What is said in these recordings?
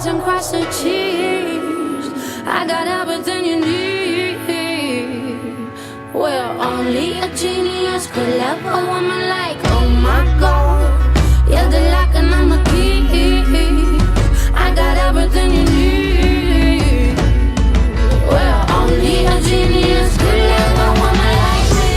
carrots and cross the cheese. I got everything you need. Well, only a genius could love a woman like, oh my God. You're the lock and I'm the key. I got everything you need. Well, only a genius could love a woman like me.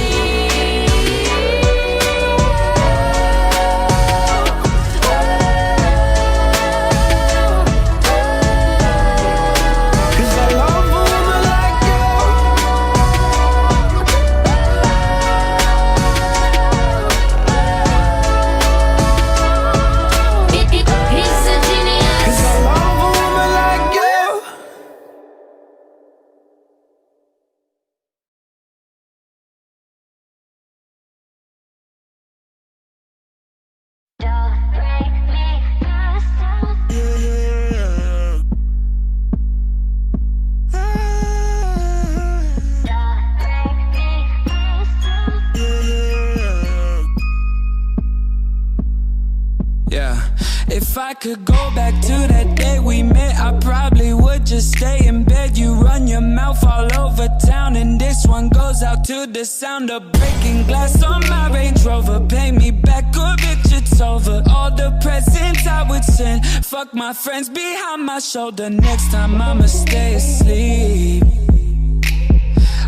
If I could go back to that day we met, I probably would just stay in bed. You run your mouth all over town, and this one goes out to the sound of breaking glass on my Range Rover. Pay me back or bitch, it's over. All the presents I would send, fuck my friends behind my shoulder. Next time I'ma stay asleep.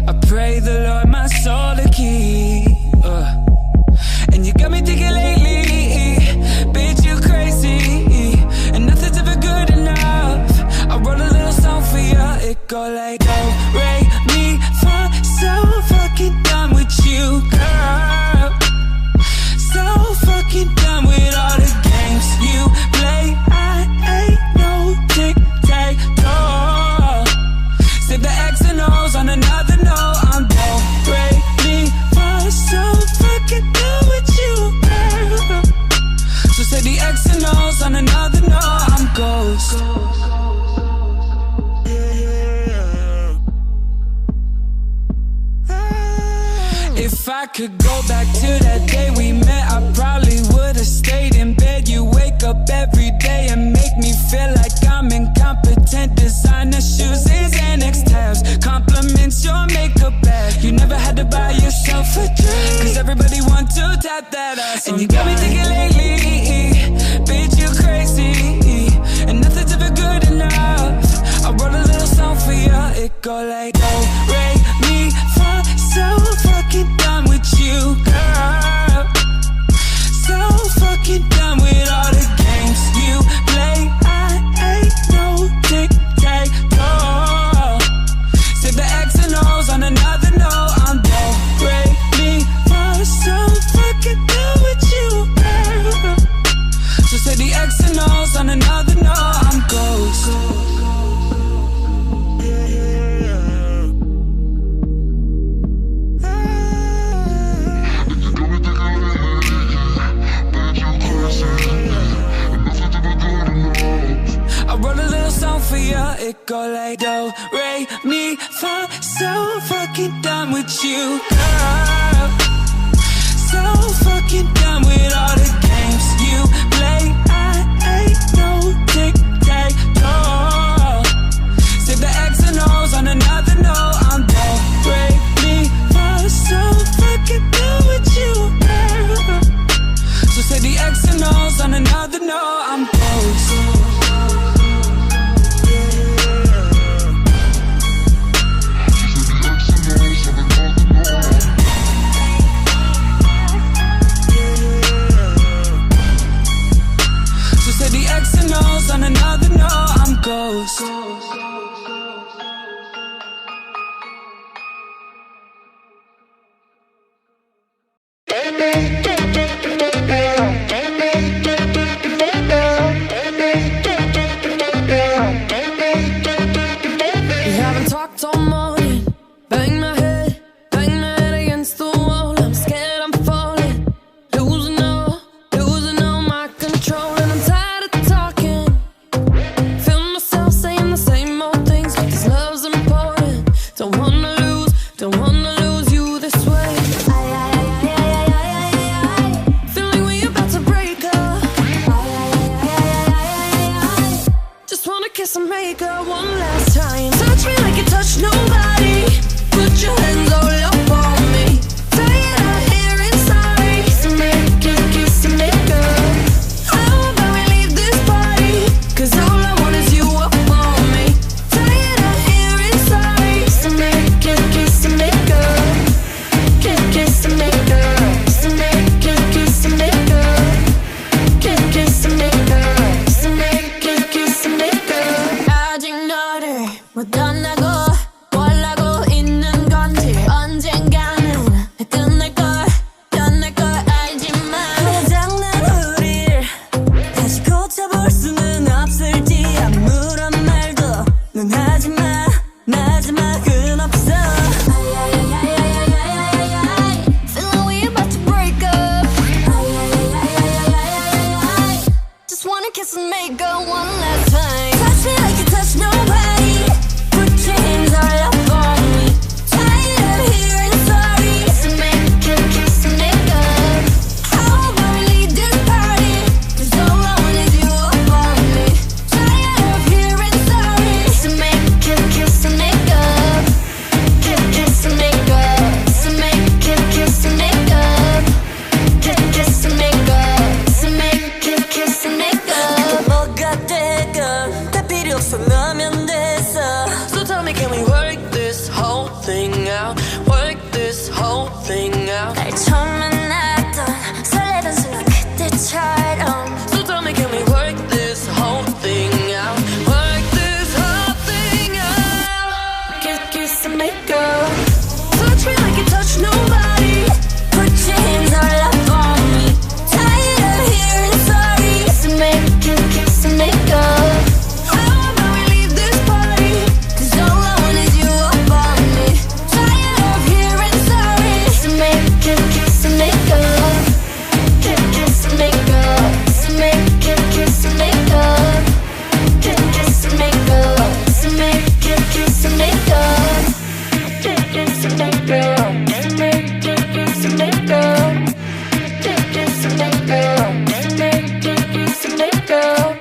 I pray the Lord my soul to keep. And you got me thinking lately, bitch, you crazy, and nothing's ever good enough. I wrote a little song for you, it go like, do, re, mi, fa. So fucking done with you, girl. So fucking done with all the games you play. I ain't no tic-tac-toe. Save the X and O's on another note. I'm do, re, mi, fa. So fucking done with you, girl. So say the X and O's on another note. I'm ghost. If I could go back to that day we met, I probably would've stayed in bed. You wake up every day and make me feel like I'm incompetent. Designer shoes and Xanax tabs, compliments your makeup bag. You never had to buy yourself a drink, cause everybody want to tap that ass. And you got me thinking lately, bitch, you crazy, and nothing's ever good enough. I wrote a little song for you, it go like, do, re, mi, fa. So fucking done with you, girl. So fucking done with all the games you play. I ain't no tic-tac-toe. Save the X and O's on another note. I'm do, re, mi, fa. So fucking done with you, girl. So say the X and O's on another note. I'm ghost. For you, it go like, do, re, mi, fa. So fucking done with you, girl. So fucking done with all the games you play. I ain't no tic-tac-toe. Save the X and O's on another note. I'm do, re, mi, fa. So fucking done with you, girl. So say the X and O's on another note. I'm ghost. On another note, I'm ghost. We haven't talked all morning. Bang my head against the wall. I'm scared I'm falling, losing all my control. And I'm tired of talking. Feel myself saying the same old things, but this love's important. Don't wanna lose you this way. Feel like we about to break up. Just wanna 떠나고 뭘 하고 있는 건지 언젠가는 끝날 걸 알지만 고장난 우릴 다시 고쳐볼 수는 없을지 아무런 말도 넌 하지마 마지막은 없어. Feeling we about to break up. Just wanna kiss and make up one last time. Touch me like you touch nobody. Put your hands all up on me. Tired of hearing sorry. So make a kiss and make up. How about we leave this party? 'Cause all I want is you up on me. Tired of hearing sorry. So make a kiss and make up. Kiss and make up. So make a kiss and make up. Kiss and make up. So make a kiss and make up. 뭐가 되건 다 필요 없어 너면 됐어. So tell me, can we work this whole thing out? Work this whole thing out. 날 처음 만났던 설레던 순간 그때처럼. So tell me, can we work this whole thing out? Work this whole thing out. Kiss and make up. Touch me like you touch nobody. Put your hands all up on me. Tired of hearing sorry. So make a kiss and make up. How about we leave this party? 'Cause all I want is you up on me. Tired of hearing sorry. So make a kiss and make up. Kiss and make up. So make a kiss and make up. Kiss and make up. So make a kiss and make up. Kiss and make up. So make a kiss and make up. Kiss and make up. So make a kiss and make up.